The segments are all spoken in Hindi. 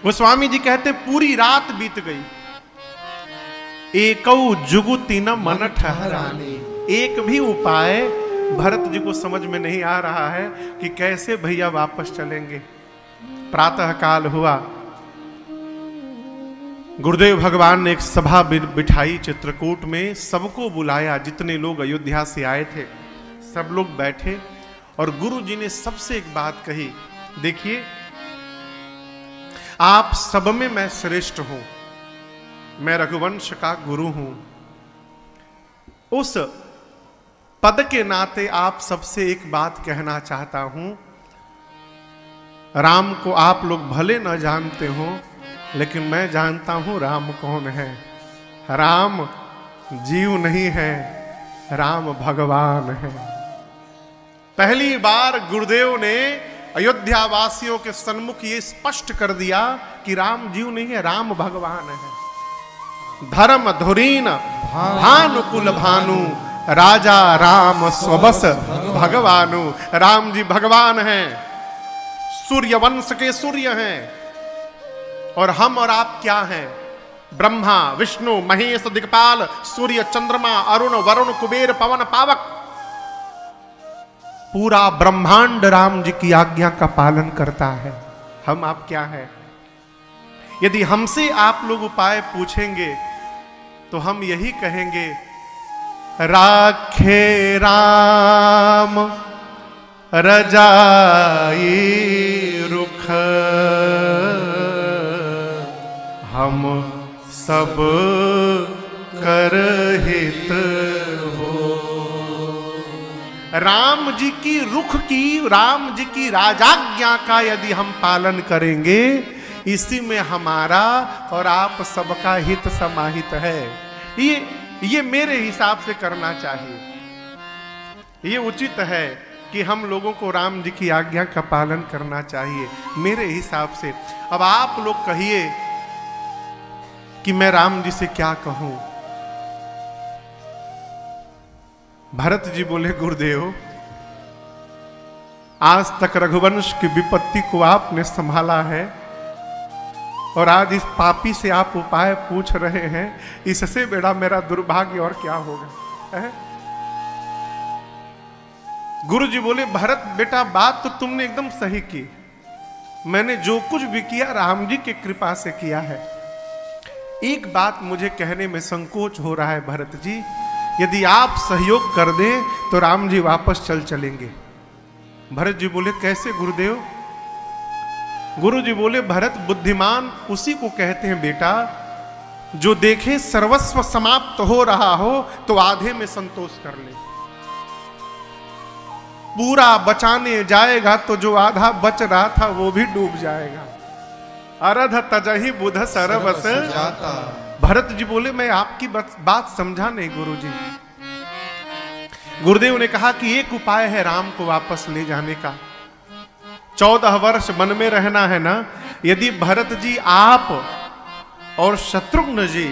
गोस्वामी जी कहते पूरी रात बीत गई, एकौ जुगुति न मन ठहराने। एक भी उपाय भरत जी को समझ में नहीं आ रहा है कि कैसे भैया वापस चलेंगे। प्रातः काल हुआ, गुरुदेव भगवान ने एक सभा बिठाई चित्रकूट में, सबको बुलाया, जितने लोग अयोध्या से आए थे सब लोग बैठे और गुरु जी ने सबसे एक बात कही, देखिए आप सब में मैं श्रेष्ठ हूं, मैं रघुवंश का गुरु हूं, उस पद के नाते आप सबसे एक बात कहना चाहता हूं, राम को आप लोग भले न जानते हो लेकिन मैं जानता हूं राम कौन है। राम जीव नहीं है, राम भगवान है। पहली बार गुरुदेव ने अयोध्या वासियों के सन्मुख ये स्पष्ट कर दिया कि राम जीव नहीं है, राम भगवान है। धर्म धुरीन भानुकुल भानु, राजा राम स्वबस भगवानु। राम जी भगवान हैं, सूर्य वंश के सूर्य हैं, और हम और आप क्या हैं? ब्रह्मा विष्णु महेश दिक्पाल, सूर्य चंद्रमा अरुण वरुण कुबेर पवन पावक, पूरा ब्रह्मांड राम जी की आज्ञा का पालन करता है। हम आप क्या है? यदि हमसे आप लोग उपाय पूछेंगे तो हम यही कहेंगे, राखे राम रजाई रुख, हम सब कर हित हो। राम जी की रुख की, राम जी की राजाज्ञा का यदि हम पालन करेंगे, इसी में हमारा और आप सबका हित समाहित है। ये मेरे हिसाब से करना चाहिए। ये उचित है कि हम लोगों को राम जी की आज्ञा का पालन करना चाहिए मेरे हिसाब से। अब आप लोग कहिए कि मैं राम जी से क्या कहूं? भरत जी बोले, गुरुदेव आज तक रघुवंश की विपत्ति को आपने संभाला है और आज इस पापी से आप उपाय पूछ रहे हैं, इससे बड़ा मेरा दुर्भाग्य और क्या होगा है? गुरु जी बोले, भरत बेटा बात तो तुमने एकदम सही की, मैंने जो कुछ भी किया राम जी की कृपा से किया है। एक बात मुझे कहने में संकोच हो रहा है भरत जी, यदि आप सहयोग कर दें तो राम जी वापस चलेंगे। भरत जी बोले, कैसे गुरुदेव? गुरु जी बोले, भरत बुद्धिमान उसी को कहते हैं बेटा, जो देखे सर्वस्व समाप्त हो रहा हो तो आधे में संतोष कर ले। पूरा बचाने जाएगा तो जो आधा बच रहा था वो भी डूब जाएगा। अरध तजहि बुध सरवस जाता। भरत जी बोले, मैं आपकी बात समझा नहीं गुरु जी। गुरुदेव ने कहा कि एक उपाय है राम को वापस ले जाने का। 14 वर्ष वन में रहना है ना, यदि भरत जी आप और शत्रुघ्न जी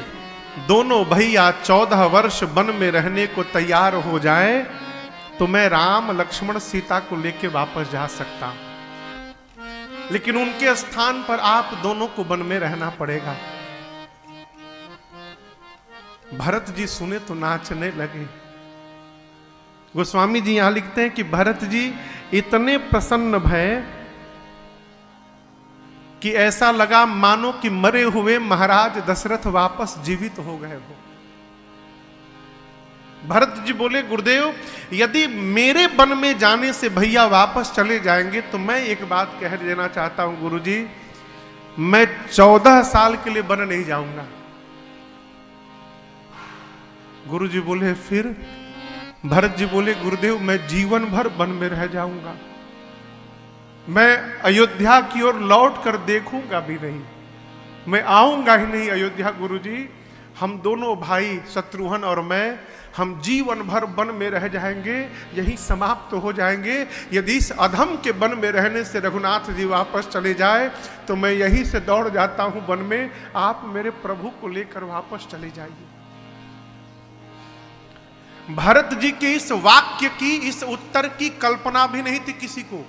दोनों भैया 14 वर्ष वन में रहने को तैयार हो जाए तो मैं राम लक्ष्मण सीता को लेके वापस जा सकता हूं, लेकिन उनके स्थान पर आप दोनों को वन में रहना पड़ेगा। भरत जी सुने तो नाचने लगे। गोस्वामी जी यहां लिखते हैं कि भरत जी इतने प्रसन्न भय कि ऐसा लगा मानो कि मरे हुए महाराज दशरथ वापस जीवित हो गए हो। भरत जी बोले, गुरुदेव यदि मेरे वन में जाने से भैया वापस चले जाएंगे तो मैं एक बात कह देना चाहता हूं गुरुजी, मैं 14 साल के लिए वन नहीं जाऊंगा। गुरुजी बोले, फिर? भरत जी बोले, गुरुदेव मैं जीवन भर वन में रह जाऊंगा, मैं अयोध्या की ओर लौट कर देखूंगा भी नहीं, मैं आऊंगा ही नहीं अयोध्या। गुरुजी हम दोनों भाई शत्रुघ्न और मैं, हम जीवन भर वन में रह जाएंगे, यही समाप्त हो जाएंगे। यदि इस अधम के वन में रहने से रघुनाथ जी वापस चले जाए तो मैं यहीं से दौड़ जाता हूं वन में, आप मेरे प्रभु को लेकर वापस चले जाइए। भरत जी के इस वाक्य की, इस उत्तर की कल्पना भी नहीं थी किसी को,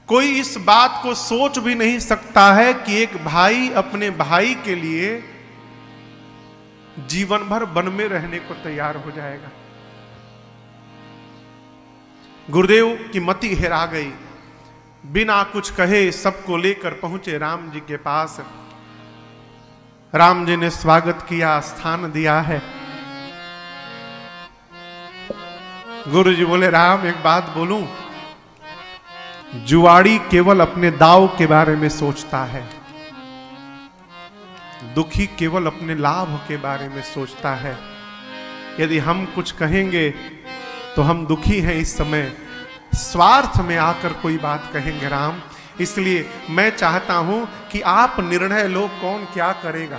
कोई इस बात को सोच भी नहीं सकता है कि एक भाई अपने भाई के लिए जीवन भर वन में रहने को तैयार हो जाएगा। गुरुदेव की मति हेरा गई, बिना कुछ कहे सबको लेकर पहुंचे राम जी के पास। राम जी ने स्वागत किया, स्थान दिया है। गुरु जी बोले, राम एक बात बोलूं, जुआड़ी केवल अपने दाव के बारे में सोचता है, दुखी केवल अपने लाभ के बारे में सोचता है। यदि हम कुछ कहेंगे तो हम दुखी हैं इस समय, स्वार्थ में आकर कोई बात कहेंगे राम। इसलिए मैं चाहता हूं कि आप निर्णय लो कौन क्या करेगा।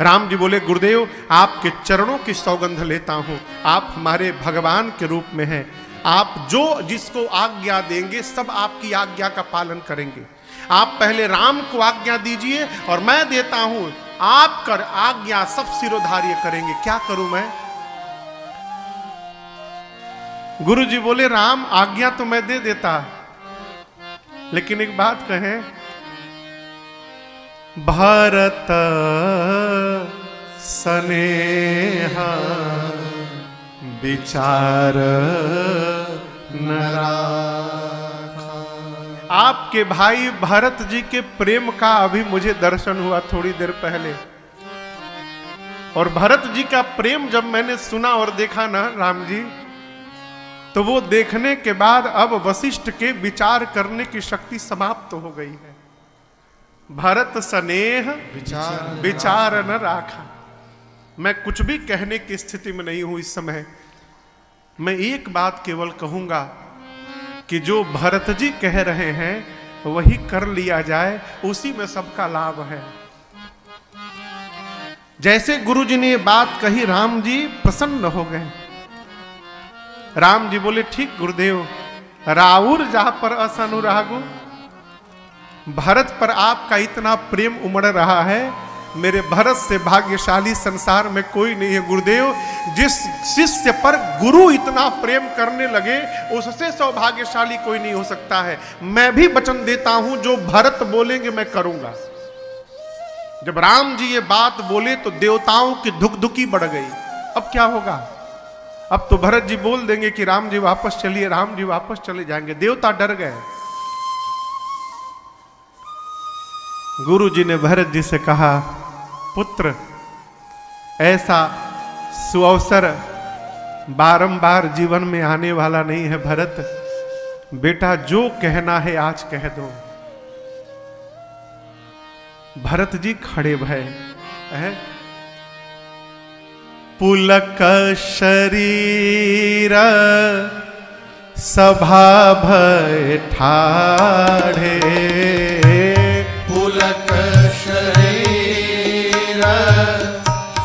राम जी बोले, गुरुदेव आपके चरणों की सौगंध लेता हूं, आप हमारे भगवान के रूप में हैं, आप जो जिसको आज्ञा देंगे सब आपकी आज्ञा का पालन करेंगे। आप पहले राम को आज्ञा दीजिए और मैं देता हूं, आप कर आज्ञा सब सिरोधार्य करेंगे। क्या करूं मैं? गुरु जी बोले, राम आज्ञा तो मैं दे देता, लेकिन एक बात कहें, भारत स्नेहा विचार न राखा। आपके भाई भरत जी के प्रेम का अभी मुझे दर्शन हुआ थोड़ी देर पहले, और भरत जी का प्रेम जब मैंने सुना और देखा ना राम जी, तो वो देखने के बाद अब वशिष्ठ के विचार करने की शक्ति समाप्त हो गई है। भरत स्नेह विचार न राखा। मैं कुछ भी कहने की स्थिति में नहीं हूं इस समय। मैं एक बात केवल कहूंगा कि जो भरत जी कह रहे हैं वही कर लिया जाए, उसी में सबका लाभ है। जैसे गुरु जी ने बात कही, राम जी प्रसन्न हो गए। राम जी बोले, ठीक गुरुदेव, राउर जहां पर असनुरागो, भरत पर आपका इतना प्रेम उमड़ रहा है, मेरे भरत से भाग्यशाली संसार में कोई नहीं है गुरुदेव। जिस शिष्य पर गुरु इतना प्रेम करने लगे, उससे सौभाग्यशाली कोई नहीं हो सकता है। मैं भी वचन देता हूं, जो भरत बोलेंगे मैं करूंगा। जब राम जी ये बात बोले तो देवताओं की धुकधुकी बढ़ गई। अब क्या होगा? अब तो भरत जी बोल देंगे कि राम जी वापस चलिए, राम जी वापस चले जाएंगे। देवता डर गए। गुरु जी ने भरत जी से कहा, पुत्र, ऐसा सुअवसर बारंबार जीवन में आने वाला नहीं है भरत। बेटा जो कहना है आज कह दो। भरत जी खड़े भय है। पुलक शरीर सभा भय ठाढ़े, पुलक शरीर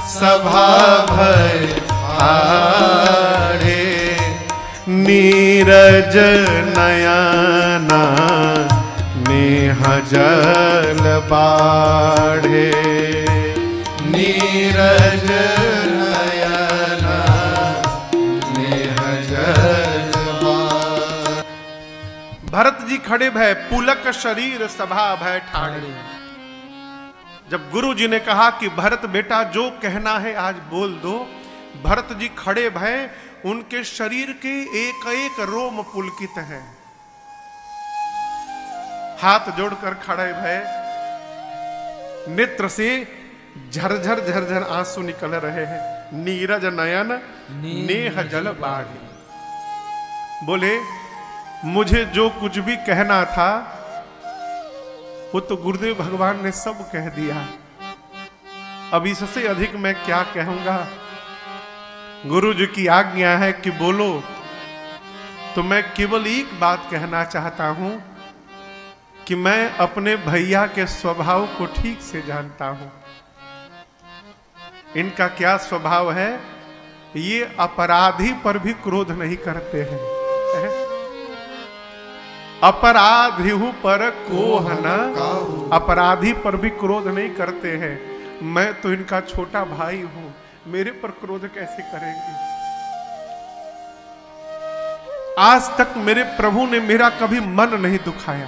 सभा भय ठाढ़े, नीरज नयना नेह जल बाढ़े, नीरज नयना नेह जल बाढ़े। भरत जी खड़े भय, पुलक शरीर सभा भय ठाढ़े। जब गुरु जी ने कहा कि भरत बेटा जो कहना है आज बोल दो, भरत जी खड़े भय, उनके शरीर के एक एक रोम पुलकित है। हाथ जोड़कर खड़े भय, नेत्र से झरझर झरझर आंसू निकल रहे हैं। नीरज नयन नेह जल बाढ़े। बोले, मुझे जो कुछ भी कहना था वो तो गुरुदेव भगवान ने सब कह दिया। अब इससे अधिक मैं क्या कहूंगा? गुरु जी की आज्ञा है कि बोलो। तो मैं केवल एक बात कहना चाहता हूं कि मैं अपने भैया के स्वभाव को ठीक से जानता हूं। इनका क्या स्वभाव है? ये अपराधी पर भी क्रोध नहीं करते हैं। अपराधी पर कोह न, अपराधी पर भी क्रोध नहीं करते हैं। मैं तो इनका छोटा भाई हूं, मेरे पर क्रोध कैसे करेंगे? आज तक मेरे प्रभु ने मेरा कभी मन नहीं दुखाया।